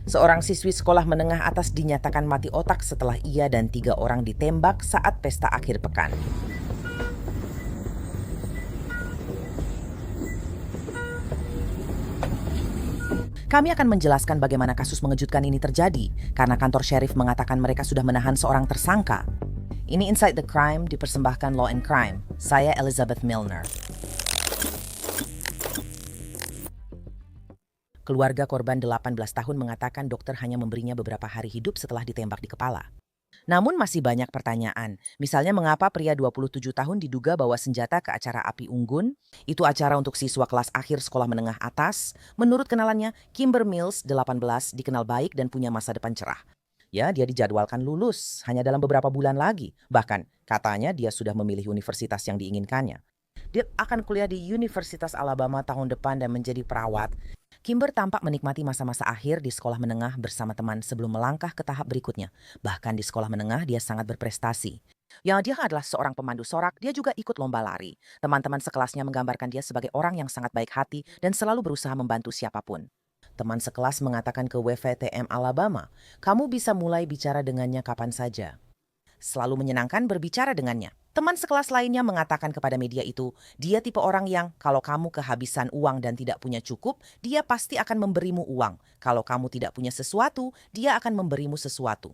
Seorang siswi sekolah menengah atas dinyatakan mati otak setelah ia dan 3 orang ditembak saat pesta akhir pekan. Kami akan menjelaskan bagaimana kasus mengejutkan ini terjadi, karena kantor sheriff mengatakan mereka sudah menahan seorang tersangka. Ini Inside the Crime dipersembahkan Law and Crime. Saya Elizabeth Milner. Keluarga korban 18 tahun mengatakan dokter hanya memberinya beberapa hari hidup setelah ditembak di kepala. Namun masih banyak pertanyaan. Misalnya mengapa pria 27 tahun diduga bawa senjata ke acara api unggun? Itu acara untuk siswa kelas akhir sekolah menengah atas. Menurut kenalannya, Kimber Mills, 18, dikenal baik dan punya masa depan cerah. Ya, dia dijadwalkan lulus hanya dalam beberapa bulan lagi. Bahkan, katanya dia sudah memilih universitas yang diinginkannya. Dia akan kuliah di Universitas Alabama tahun depan dan menjadi perawat. Kimber tampak menikmati masa-masa akhir di sekolah menengah bersama teman sebelum melangkah ke tahap berikutnya. Bahkan di sekolah menengah dia sangat berprestasi. Ya, dia adalah seorang pemandu sorak, dia juga ikut lomba lari. Teman-teman sekelasnya menggambarkan dia sebagai orang yang sangat baik hati dan selalu berusaha membantu siapapun. Teman sekelas mengatakan ke WVTM Alabama, kamu bisa mulai bicara dengannya kapan saja. Selalu menyenangkan berbicara dengannya. Teman sekelas lainnya mengatakan kepada media itu, dia tipe orang yang kalau kamu kehabisan uang dan tidak punya cukup, dia pasti akan memberimu uang. Kalau kamu tidak punya sesuatu, dia akan memberimu sesuatu.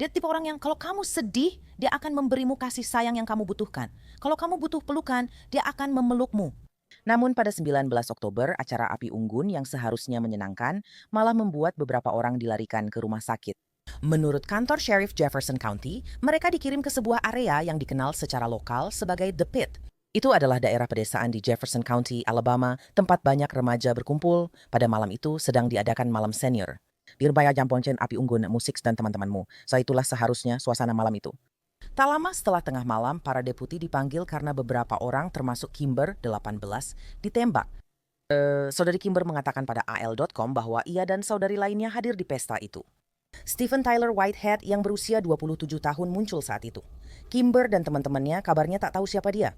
Dia tipe orang yang kalau kamu sedih, dia akan memberimu kasih sayang yang kamu butuhkan. Kalau kamu butuh pelukan, dia akan memelukmu. Namun pada 19 Oktober, acara api unggun yang seharusnya menyenangkan malah membuat beberapa orang dilarikan ke rumah sakit. Menurut kantor Sheriff Jefferson County, mereka dikirim ke sebuah area yang dikenal secara lokal sebagai The Pit. Itu adalah daerah pedesaan di Jefferson County, Alabama, tempat banyak remaja berkumpul. Pada malam itu sedang diadakan malam senior. Dirbaya Jamponcen api unggun, musik dan teman-temanmu. So itulah seharusnya suasana malam itu. Tak lama setelah tengah malam, para deputi dipanggil karena beberapa orang termasuk Kimber, 18, ditembak. Saudari Kimber mengatakan pada AL.com bahwa ia dan saudari lainnya hadir di pesta itu. Stephen Tyler Whitehead yang berusia 27 tahun muncul saat itu. Kimber dan teman-temannya kabarnya tak tahu siapa dia.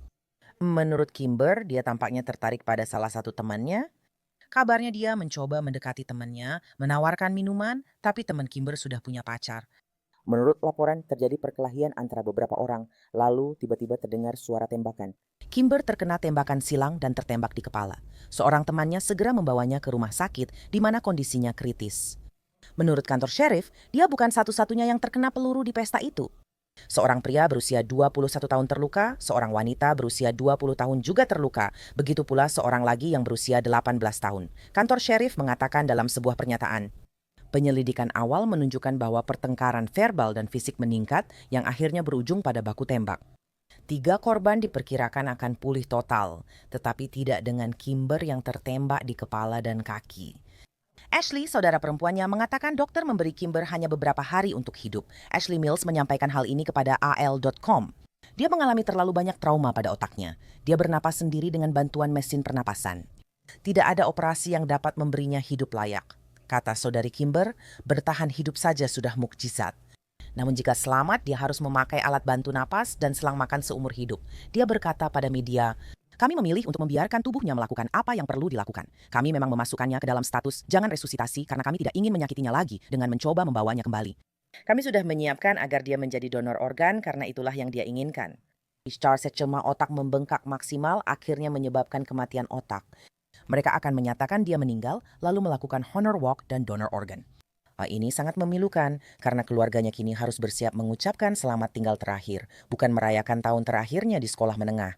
Menurut Kimber, dia tampaknya tertarik pada salah satu temannya. Kabarnya dia mencoba mendekati temannya, menawarkan minuman, tapi teman Kimber sudah punya pacar. Menurut laporan, terjadi perkelahian antara beberapa orang, lalu tiba-tiba terdengar suara tembakan. Kimber terkena tembakan silang dan tertembak di kepala. Seorang temannya segera membawanya ke rumah sakit di mana kondisinya kritis. Menurut kantor sheriff, dia bukan satu-satunya yang terkena peluru di pesta itu. Seorang pria berusia 21 tahun terluka, seorang wanita berusia 20 tahun juga terluka, begitu pula seorang lagi yang berusia 18 tahun. Kantor sheriff mengatakan dalam sebuah pernyataan, penyelidikan awal menunjukkan bahwa pertengkaran verbal dan fisik meningkat yang akhirnya berujung pada baku tembak. 3 korban diperkirakan akan pulih total, tetapi tidak dengan Kimber yang tertembak di kepala dan kaki. Ashley, saudara perempuannya, mengatakan dokter memberi Kimber hanya beberapa hari untuk hidup. Ashley Mills menyampaikan hal ini kepada AL.com. Dia mengalami terlalu banyak trauma pada otaknya. Dia bernapas sendiri dengan bantuan mesin pernapasan. Tidak ada operasi yang dapat memberinya hidup layak. Kata saudari Kimber, bertahan hidup saja sudah mukjizat. Namun jika selamat, dia harus memakai alat bantu napas dan selang makan seumur hidup. Dia berkata pada media, kami memilih untuk membiarkan tubuhnya melakukan apa yang perlu dilakukan. Kami memang memasukkannya ke dalam status jangan resusitasi karena kami tidak ingin menyakitinya lagi dengan mencoba membawanya kembali. Kami sudah menyiapkan agar dia menjadi donor organ karena itulah yang dia inginkan. Discharge secema otak membengkak maksimal akhirnya menyebabkan kematian otak. Mereka akan menyatakan dia meninggal lalu melakukan honor walk dan donor organ. Ini sangat memilukan karena keluarganya kini harus bersiap mengucapkan selamat tinggal terakhir, bukan merayakan tahun terakhirnya di sekolah menengah.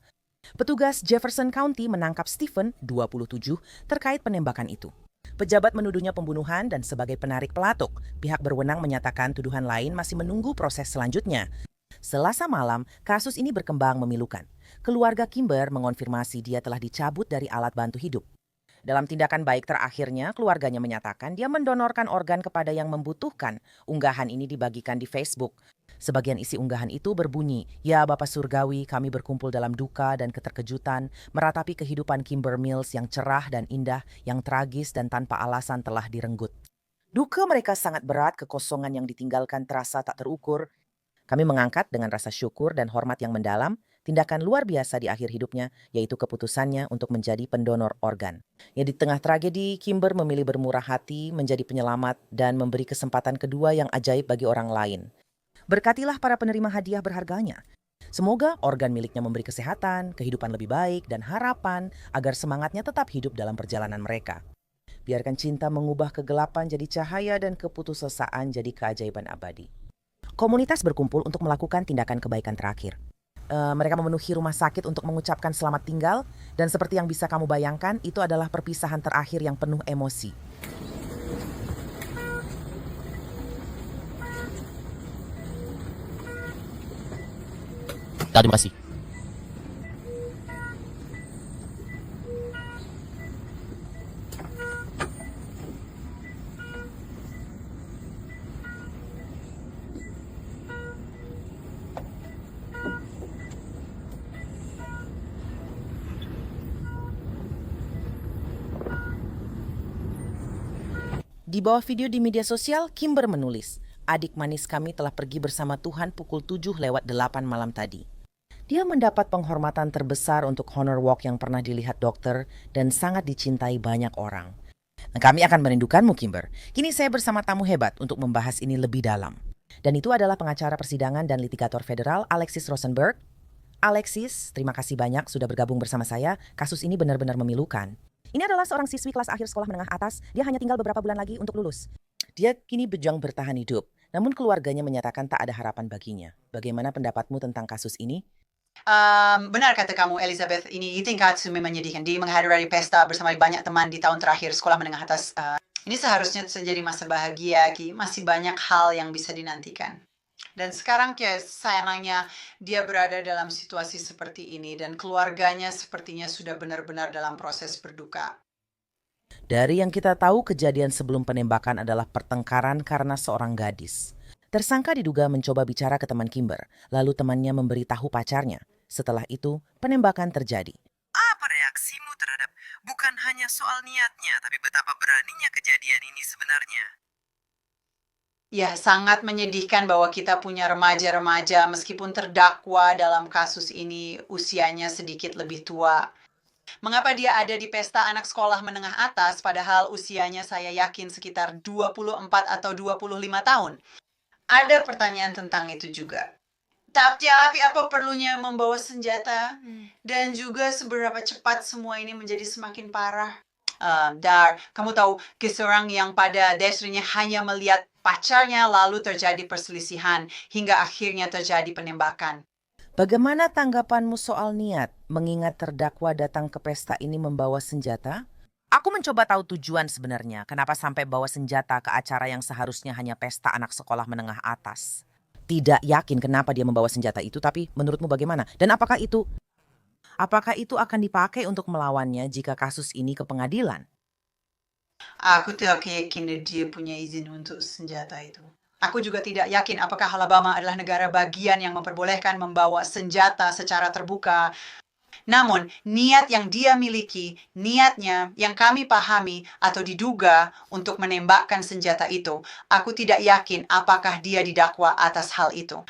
Petugas Jefferson County menangkap Stephen, 27, terkait penembakan itu. Pejabat menuduhnya pembunuhan dan sebagai penarik pelatuk. Pihak berwenang menyatakan tuduhan lain masih menunggu proses selanjutnya. Selasa malam, kasus ini berkembang memilukan. Keluarga Kimber mengonfirmasi dia telah dicabut dari alat bantu hidup. Dalam tindakan baik terakhirnya, keluarganya menyatakan dia mendonorkan organ kepada yang membutuhkan. Unggahan ini dibagikan di Facebook. Sebagian isi unggahan itu berbunyi, ya Bapak Surgawi, kami berkumpul dalam duka dan keterkejutan, meratapi kehidupan Kimber Mills yang cerah dan indah, yang tragis dan tanpa alasan telah direnggut. Duka mereka sangat berat, kekosongan yang ditinggalkan terasa tak terukur. Kami mengangkat dengan rasa syukur dan hormat yang mendalam, tindakan luar biasa di akhir hidupnya, yaitu keputusannya untuk menjadi pendonor organ. Ya, di tengah tragedi, Kimber memilih bermurah hati, menjadi penyelamat, dan memberi kesempatan kedua yang ajaib bagi orang lain. Berkatilah para penerima hadiah berharganya. Semoga organ miliknya memberi kesehatan, kehidupan lebih baik, dan harapan agar semangatnya tetap hidup dalam perjalanan mereka. Biarkan cinta mengubah kegelapan jadi cahaya dan keputusasaan jadi keajaiban abadi. Komunitas berkumpul untuk melakukan tindakan kebaikan terakhir. Mereka memenuhi rumah sakit untuk mengucapkan selamat tinggal, dan seperti yang bisa kamu bayangkan, itu adalah perpisahan terakhir yang penuh emosi. Terima kasih. Di bawah video di media sosial, Kimber menulis, "Adik manis kami telah pergi bersama Tuhan pukul 7:08 malam tadi." Dia mendapat penghormatan terbesar untuk honor walk yang pernah dilihat dokter dan sangat dicintai banyak orang. Nah, kami akan merindukanmu, Kimber. Kini saya bersama tamu hebat untuk membahas ini lebih dalam. Dan itu adalah pengacara persidangan dan litigator federal Alexis Rosenberg. Alexis, terima kasih banyak sudah bergabung bersama saya. Kasus ini benar-benar memilukan. Ini adalah seorang siswi kelas akhir sekolah menengah atas. Dia hanya tinggal beberapa bulan lagi untuk lulus. Dia kini berjuang bertahan hidup, namun keluarganya menyatakan tak ada harapan baginya. Bagaimana pendapatmu tentang kasus ini? Benar kata kamu, Elizabeth. Ini tingkat sumi menyedihkan. Di menghadiri pesta bersama banyak teman di tahun terakhir sekolah menengah atas. Ini seharusnya menjadi masa bahagia, Ki. Masih banyak hal yang bisa dinantikan. Dan sekarang sayangnya dia berada dalam situasi seperti ini dan keluarganya sepertinya sudah benar-benar dalam proses berduka. Dari yang kita tahu, kejadian sebelum penembakan adalah pertengkaran karena seorang gadis. Tersangka diduga mencoba bicara ke teman Kimber, lalu temannya memberitahu pacarnya. Setelah itu, penembakan terjadi. Apa reaksimu terhadap bukan hanya soal niatnya, tapi betapa beraninya kejadian ini sebenarnya? Ya, sangat menyedihkan bahwa kita punya remaja-remaja meskipun terdakwa dalam kasus ini usianya sedikit lebih tua. Mengapa dia ada di pesta anak sekolah menengah atas padahal usianya saya yakin sekitar 24 atau 25 tahun? Ada pertanyaan tentang itu juga. Tapi apa perlunya membawa senjata? Dan juga seberapa cepat semua ini menjadi semakin parah? Dar, kamu tahu seorang yang pada dasarnya hanya melihat pacarnya lalu terjadi perselisihan hingga akhirnya terjadi penembakan. Bagaimana tanggapanmu soal niat, mengingat terdakwa datang ke pesta ini membawa senjata? Aku mencoba tahu tujuan sebenarnya, kenapa sampai bawa senjata ke acara yang seharusnya hanya pesta anak sekolah menengah atas. Tidak yakin kenapa dia membawa senjata itu, tapi menurutmu bagaimana? Dan apakah itu akan dipakai untuk melawannya jika kasus ini ke pengadilan? Aku tidak yakin dia punya izin untuk senjata itu. Aku juga tidak yakin apakah Alabama adalah negara bagian yang memperbolehkan membawa senjata secara terbuka. Namun, niat yang dia miliki, niatnya yang kami pahami atau diduga untuk menembakkan senjata itu, aku tidak yakin apakah dia didakwa atas hal itu.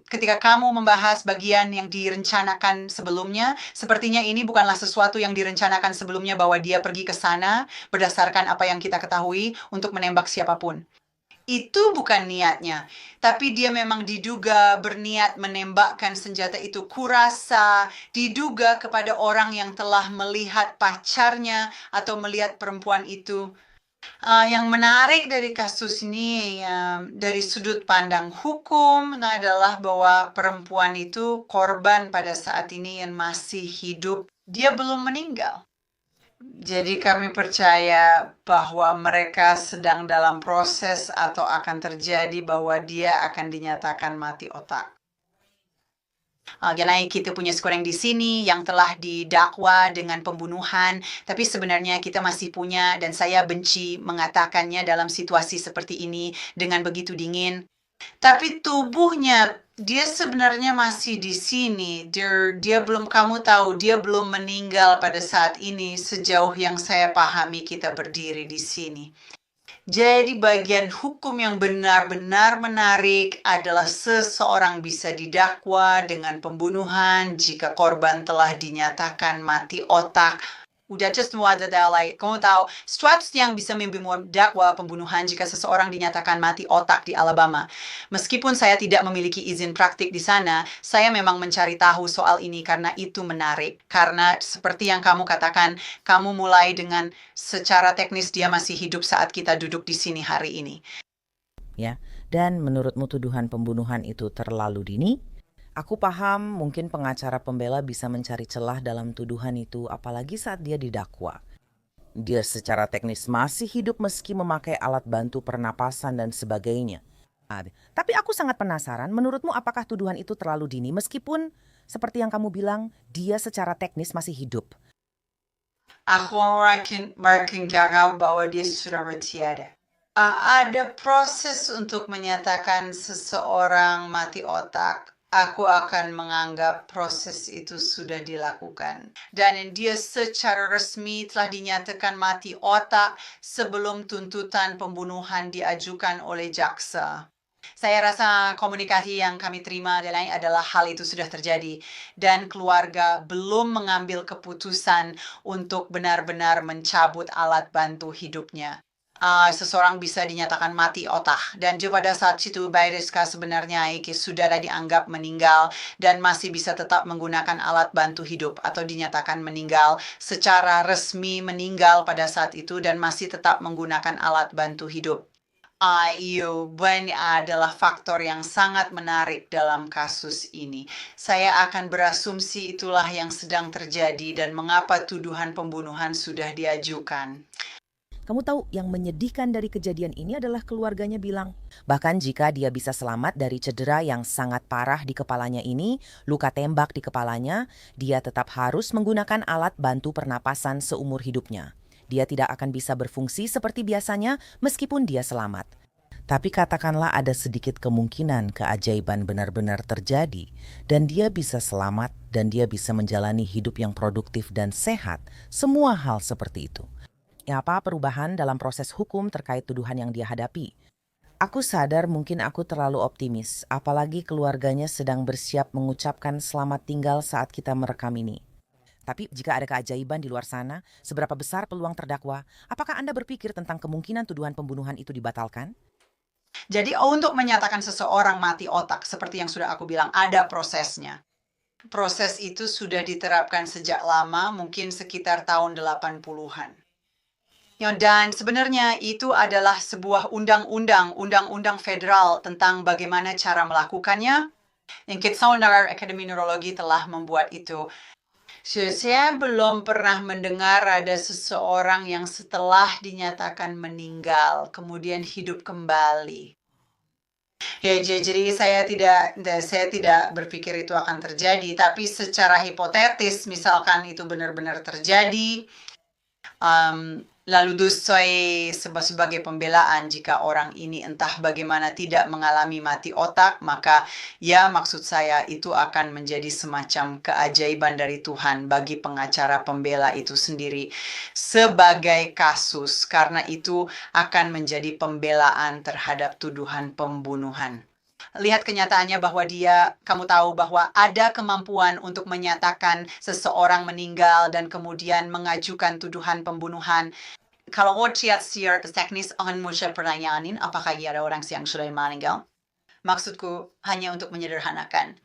Ketika kamu membahas bagian yang direncanakan sebelumnya, sepertinya ini bukanlah sesuatu yang direncanakan sebelumnya bahwa dia pergi ke sana berdasarkan apa yang kita ketahui untuk menembak siapapun. Itu bukan niatnya, tapi dia memang diduga berniat menembakkan senjata itu. Kurasa diduga kepada orang yang telah melihat pacarnya atau melihat perempuan itu. Yang menarik dari kasus ini dari sudut pandang hukum adalah bahwa perempuan itu korban pada saat ini yang masih hidup. Dia belum meninggal. Jadi kami percaya bahwa mereka sedang dalam proses atau akan terjadi bahwa dia akan dinyatakan mati otak. Karena kita punya seorang di sini yang telah didakwa dengan pembunuhan, tapi sebenarnya kita masih punya, dan saya benci mengatakannya dalam situasi seperti ini dengan begitu dingin. Tapi tubuhnya dia sebenarnya masih di sini. Dia belum, kamu tahu, dia belum meninggal pada saat ini sejauh yang saya pahami kita berdiri di sini. Jadi bagian hukum yang benar-benar menarik adalah seseorang bisa didakwa dengan pembunuhan jika korban telah dinyatakan mati otak. Udah just ada like, kamu tahu, Strauss yang bisa membuat dakwa pembunuhan jika seseorang dinyatakan mati otak di Alabama. Meskipun saya tidak memiliki izin praktik di sana, saya memang mencari tahu soal ini karena itu menarik. Karena seperti yang kamu katakan, kamu mulai dengan secara teknis dia masih hidup saat kita duduk di sini hari ini. Ya, dan menurutmu tuduhan pembunuhan itu terlalu dini? Aku paham mungkin pengacara pembela bisa mencari celah dalam tuduhan itu apalagi saat dia didakwa. Dia secara teknis masih hidup meski memakai alat bantu pernapasan dan sebagainya. Tapi aku sangat penasaran, menurutmu apakah tuduhan itu terlalu dini meskipun seperti yang kamu bilang, dia secara teknis masih hidup? Aku meyakinkan bahwa dia sudah bertiada. Ada proses untuk menyatakan seseorang mati otak. Aku akan menganggap proses itu sudah dilakukan. Dan dia secara resmi telah dinyatakan mati otak sebelum tuntutan pembunuhan diajukan oleh jaksa. Saya rasa komunikasi yang kami terima adalah hal itu sudah terjadi dan keluarga belum mengambil keputusan untuk benar-benar mencabut alat bantu hidupnya. Seseorang bisa dinyatakan mati otak dan juga pada saat itu Bayriska sebenarnya sudah dianggap meninggal dan masih bisa tetap menggunakan alat bantu hidup atau dinyatakan meninggal secara resmi meninggal pada saat itu dan masih tetap menggunakan alat bantu hidup. Adalah faktor yang sangat menarik dalam kasus ini. Saya akan berasumsi itulah yang sedang terjadi dan mengapa tuduhan pembunuhan sudah diajukan. Kamu tahu yang menyedihkan dari kejadian ini adalah keluarganya bilang, bahkan jika dia bisa selamat dari cedera yang sangat parah di kepalanya ini, luka tembak di kepalanya, dia tetap harus menggunakan alat bantu pernapasan seumur hidupnya. Dia tidak akan bisa berfungsi seperti biasanya meskipun dia selamat. Tapi katakanlah ada sedikit kemungkinan keajaiban benar-benar terjadi dan dia bisa selamat dan dia bisa menjalani hidup yang produktif dan sehat, semua hal seperti itu. Apa perubahan dalam proses hukum terkait tuduhan yang dia hadapi? Aku sadar mungkin aku terlalu optimis, apalagi keluarganya sedang bersiap mengucapkan selamat tinggal saat kita merekam ini. Tapi jika ada keajaiban di luar sana, seberapa besar peluang terdakwa? Apakah Anda berpikir tentang kemungkinan tuduhan pembunuhan itu dibatalkan? Jadi untuk menyatakan seseorang mati otak, seperti yang sudah aku bilang, ada prosesnya. Proses itu sudah diterapkan sejak lama, mungkin sekitar tahun 80-an. Dan sebenarnya itu adalah sebuah undang-undang federal tentang bagaimana cara melakukannya. Yang Kitsonar Akademi Neurologi telah membuat itu. Saya belum pernah mendengar ada seseorang yang setelah dinyatakan meninggal, kemudian hidup kembali. Ya, jadi saya tidak berpikir itu akan terjadi, tapi secara hipotetis, misalkan itu benar-benar terjadi, lalu dusoi sebagai pembelaan jika orang ini entah bagaimana tidak mengalami mati otak, maka ya maksud saya itu akan menjadi semacam keajaiban dari Tuhan bagi pengacara pembela itu sendiri sebagai kasus, karena itu akan menjadi pembelaan terhadap tuduhan pembunuhan. Lihat kenyataannya bahwa kamu tahu bahwa ada kemampuan untuk menyatakan seseorang meninggal dan kemudian mengajukan tuduhan pembunuhan. Kalau lihat secara teknis, akan muncul pertanyaan, apakah ada orang yang sudah meninggal? Maksudku hanya untuk menyederhanakan.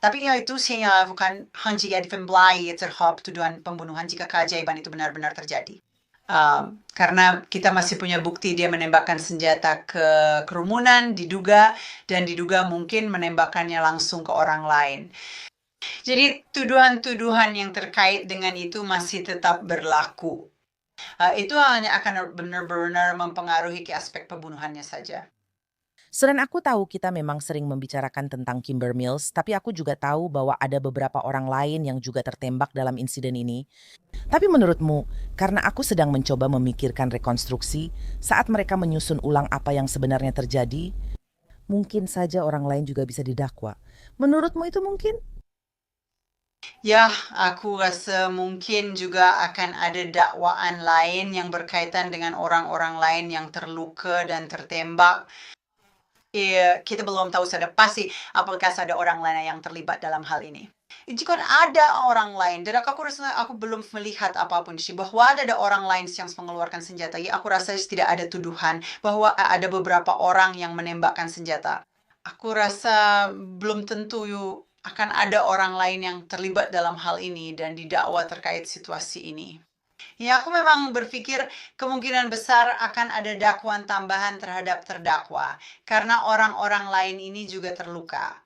Tapi itu saya bukan hanya dipembelai terhadap tuduhan pembunuhan jika keajaiban itu benar-benar terjadi. Karena kita masih punya bukti dia menembakkan senjata ke kerumunan, diduga mungkin menembakkannya langsung ke orang lain. Jadi tuduhan-tuduhan yang terkait dengan itu masih tetap berlaku. Itu hanya akan benar-benar mempengaruhi ke aspek pembunuhannya saja. Selain aku tahu kita memang sering membicarakan tentang Kimber Mills, tapi aku juga tahu bahwa ada beberapa orang lain yang juga tertembak dalam insiden ini. Tapi menurutmu, karena aku sedang mencoba memikirkan rekonstruksi saat mereka menyusun ulang apa yang sebenarnya terjadi, mungkin saja orang lain juga bisa didakwa. Menurutmu itu mungkin? Ya, aku rasa mungkin juga akan ada dakwaan lain yang berkaitan dengan orang-orang lain yang terluka dan tertembak. Iya, kita belum tahu sudah pasti apakah ada orang lain yang terlibat dalam hal ini. Jika ada orang lain, dan aku rasa aku belum melihat apapun sih bahwa ada orang lain yang mengeluarkan senjata. Ya, aku rasa tidak ada tuduhan bahwa ada beberapa orang yang menembakkan senjata. Aku rasa belum tentu akan ada orang lain yang terlibat dalam hal ini dan didakwa terkait situasi ini. Ya, aku memang berpikir kemungkinan besar akan ada dakwaan tambahan terhadap terdakwa karena orang-orang lain ini juga terluka.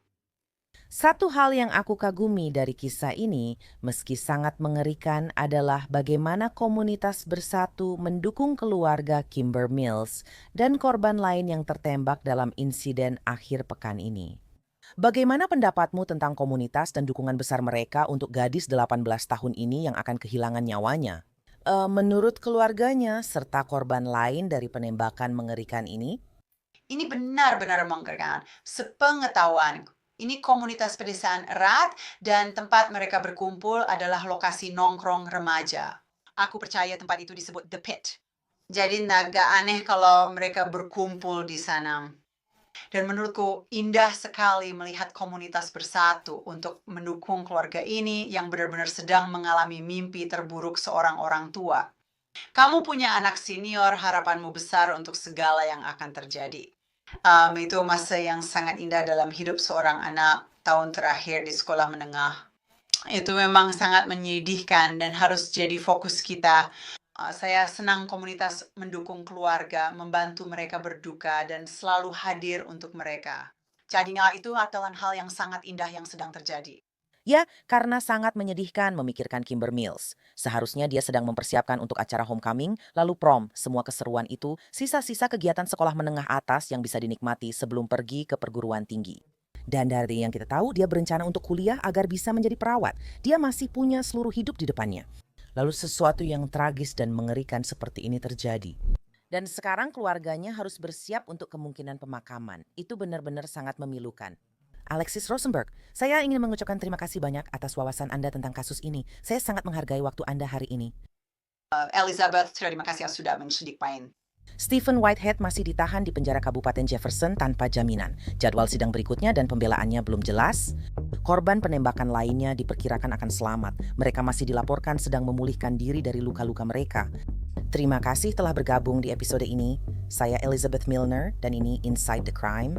Satu hal yang aku kagumi dari kisah ini, meski sangat mengerikan, adalah bagaimana komunitas bersatu mendukung keluarga Kimber Mills dan korban lain yang tertembak dalam insiden akhir pekan ini. Bagaimana pendapatmu tentang komunitas dan dukungan besar mereka untuk gadis 18 tahun ini yang akan kehilangan nyawanya? Menurut keluarganya serta korban lain dari penembakan mengerikan ini, Ini benar-benar mengerikan. Sepengetahuan, ini komunitas pedesaan erat dan tempat mereka berkumpul adalah lokasi nongkrong remaja. Aku percaya tempat itu disebut The Pit. Jadi agak aneh kalau mereka berkumpul di sana. Dan menurutku indah sekali melihat komunitas bersatu untuk mendukung keluarga ini yang benar-benar sedang mengalami mimpi terburuk seorang orang tua. Kamu punya anak senior, harapanmu besar untuk segala yang akan terjadi. Itu masa yang sangat indah dalam hidup seorang anak tahun terakhir di sekolah menengah. Itu memang sangat menyedihkan dan harus jadi fokus kita. Saya senang komunitas mendukung keluarga, membantu mereka berduka, dan selalu hadir untuk mereka. Jadinya itu adalah hal yang sangat indah yang sedang terjadi. ya, karena sangat menyedihkan memikirkan Kimber Mills. Seharusnya dia sedang mempersiapkan untuk acara homecoming, lalu prom, semua keseruan itu, sisa-sisa kegiatan sekolah menengah atas yang bisa dinikmati sebelum pergi ke perguruan tinggi. Dan dari yang kita tahu, dia berencana untuk kuliah agar bisa menjadi perawat. Dia masih punya seluruh hidup di depannya. Lalu sesuatu yang tragis dan mengerikan seperti ini terjadi. Dan sekarang keluarganya harus bersiap untuk kemungkinan pemakaman. Itu benar-benar sangat memilukan. Alexis Rosenberg, saya ingin mengucapkan terima kasih banyak atas wawasan Anda tentang kasus ini. Saya sangat menghargai waktu Anda hari ini. Elizabeth, terima kasih sudah mensidik main. Stephen Whitehead masih ditahan di penjara Kabupaten Jefferson tanpa jaminan. Jadwal sidang berikutnya dan pembelaannya belum jelas. Korban penembakan lainnya diperkirakan akan selamat. Mereka masih dilaporkan sedang memulihkan diri dari luka-luka mereka. Terima kasih telah bergabung di episode ini. Saya Elizabeth Milner dan ini Inside the Crime.